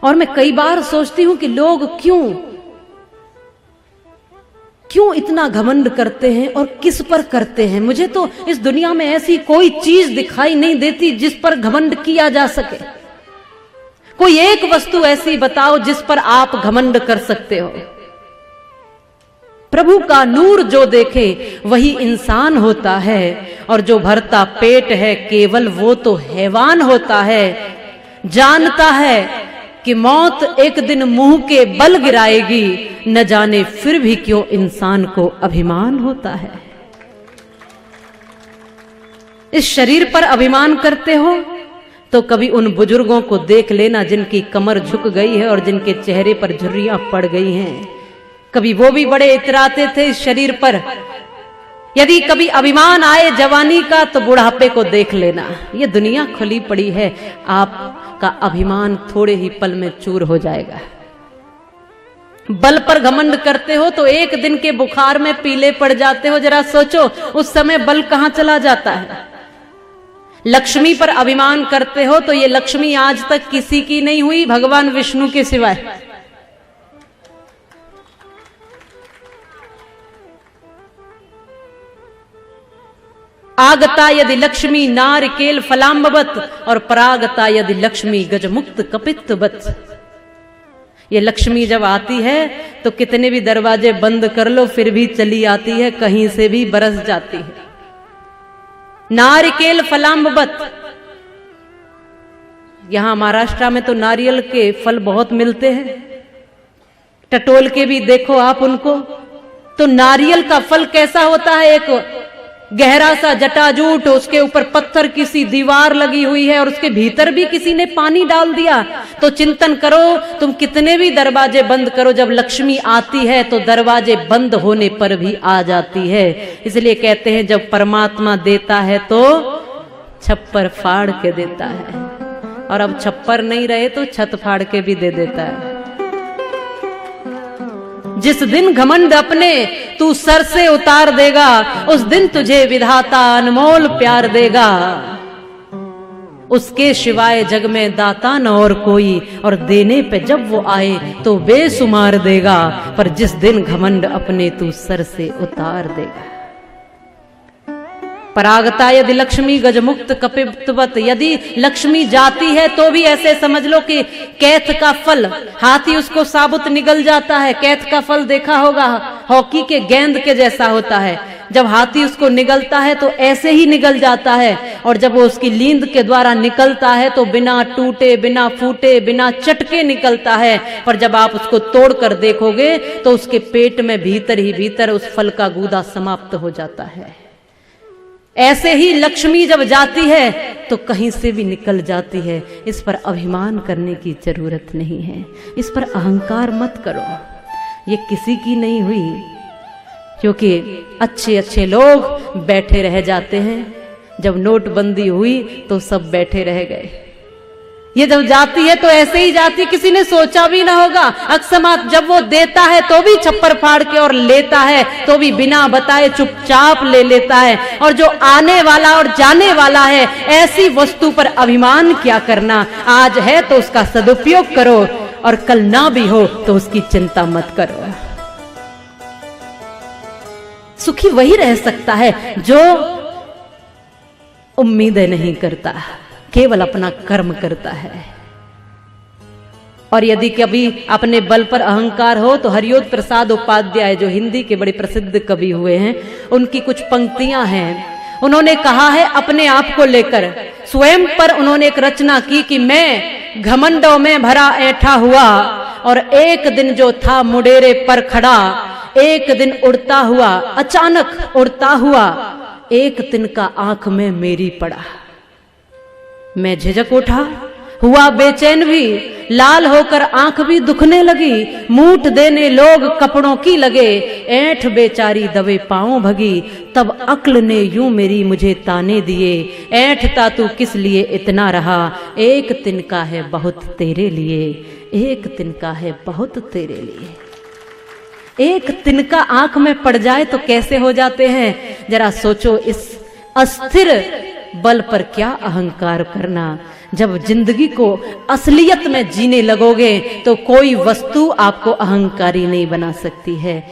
और मैं कई बार सोचती हूं कि लोग क्यों इतना घमंड करते हैं और किस पर करते हैं। मुझे तो इस दुनिया में ऐसी कोई चीज दिखाई नहीं देती जिस पर घमंड किया जा सके। कोई एक वस्तु ऐसी बताओ जिस पर आप घमंड कर सकते हो। प्रभु का नूर जो देखे वही इंसान होता है, और जो भरता पेट है केवल वो तो हैवान होता है। जानता है कि मौत एक दिन मुंह के बल गिराएगी, न जाने फिर भी क्यों इंसान को अभिमान होता है। इस शरीर पर अभिमान करते हो तो कभी उन बुजुर्गों को देख लेना जिनकी कमर झुक गई है और जिनके चेहरे पर झुर्रियां पड़ गई हैं। कभी वो भी बड़े इतराते थे इस शरीर पर। यदि कभी अभिमान आए जवानी का तो बुढ़ापे को देख लेना। ये दुनिया खुली पड़ी है, आपका अभिमान थोड़े ही पल में चूर हो जाएगा। बल पर घमंड करते हो तो एक दिन के बुखार में पीले पड़ जाते हो। जरा सोचो उस समय बल कहां चला जाता है। लक्ष्मी पर अभिमान करते हो तो ये लक्ष्मी आज तक किसी की नहीं हुई भगवान विष्णु के सिवाय। आगता यदि लक्ष्मी नारिकेल फलाम्बवत, और परागता यदि लक्ष्मी गजमुक्त कपित्तवत। ये लक्ष्मी जब आती है तो कितने भी दरवाजे बंद कर लो फिर भी चली आती है, कहीं से भी बरस जाती है। नारिकेल फलाम्बवत। यहां महाराष्ट्र में तो नारियल के फल बहुत मिलते हैं, टटोल के भी देखो आप उनको। तो नारियल का फल कैसा होता है? एक गहरा सा जटाजूट, उसके ऊपर पत्थर की सी दीवार लगी हुई है और उसके भीतर भी किसी ने पानी डाल दिया। तो चिंतन करो, तुम कितने भी दरवाजे बंद करो, जब लक्ष्मी आती है तो दरवाजे बंद होने पर भी आ जाती है। इसलिए कहते हैं जब परमात्मा देता है तो छप्पर फाड़ के देता है, और अब छप्पर नहीं रहे तो छत फाड़ के भी दे देता है। जिस दिन घमंड अपने तू सर से उतार देगा, उस दिन तुझे विधाता अनमोल प्यार देगा। उसके सिवाय जग में दाता न और कोई, और देने पे जब वो आए तो बेसुमार देगा। पर जिस दिन घमंड अपने तू सर से उतार देगा। परागता यदि लक्ष्मी गजमुक्त कपित्तवत। यदि लक्ष्मी जाती है तो भी ऐसे समझ लो कि कैथ का फल, हाथी उसको साबुत निगल जाता है। कैथ का फल देखा होगा, हॉकी के गेंद के जैसा होता है। जब हाथी उसको निगलता है तो ऐसे ही निगल जाता है, और जब वो उसकी लींद के द्वारा निकलता है तो बिना टूटे, बिना फूटे, बिना चटके निकलता है। पर जब आप उसको तोड़ कर देखोगे तो उसके पेट में भीतर ही भीतर उस फल का गूदा समाप्त हो जाता है। ऐसे ही लक्ष्मी जब जाती है तो कहीं से भी निकल जाती है। इस पर अभिमान करने की जरूरत नहीं है, इस पर अहंकार मत करो। ये किसी की नहीं हुई, क्योंकि अच्छे अच्छे लोग बैठे रह जाते हैं। जब नोटबंदी हुई तो सब बैठे रह गए। ये जब जाती है तो ऐसे ही जाती, किसी ने सोचा भी ना होगा। अकस्मात जब वो देता है तो भी छप्पर फाड़ के, और लेता है तो भी बिना बताए चुपचाप ले लेता है। और जो आने वाला और जाने वाला है, ऐसी वस्तु पर अभिमान क्या करना। आज है तो उसका सदुपयोग करो, और कल ना भी हो तो उसकी चिंता मत करो। सुखी वही रह सकता है जो उम्मीदें नहीं करता, केवल अपना कर्म करता है। और यदि कभी अपने बल पर अहंकार हो तो हरियोद प्रसाद उपाध्याय, जो हिंदी के बड़े प्रसिद्ध कवि हुए हैं, उनकी कुछ पंक्तियां हैं। उन्होंने कहा है अपने आप को लेकर, स्वयं पर उन्होंने एक रचना की कि मैं घमंडों में भरा ऐठा हुआ, और एक दिन जो था मुडेरे पर खड़ा, एक दिन उड़ता हुआ, अचानक उड़ता हुआ, एक तिनका आंख में मेरी पड़ा। मैं झिझक उठा, हुआ बेचैन भी, लाल होकर आंख भी दुखने लगी। मूठ देने लोग कपड़ों की लगे, ऐंठ बेचारी दबे पांव भगी। तब अक्ल ने यूं मेरी मुझे ताने दिए, ऐंठता तू किस लिए इतना रहा, एक तिनका है बहुत तेरे लिए, एक तिनका है बहुत तेरे लिए। एक तिनका आंख में पड़ जाए तो कैसे हो जाते हैं। जरा सोचो, इस अस्थिर बल पर क्या अहंकार करना। जब जिंदगी को असलियत में जीने लगोगे तो कोई वस्तु आपको अहंकारी नहीं बना सकती है।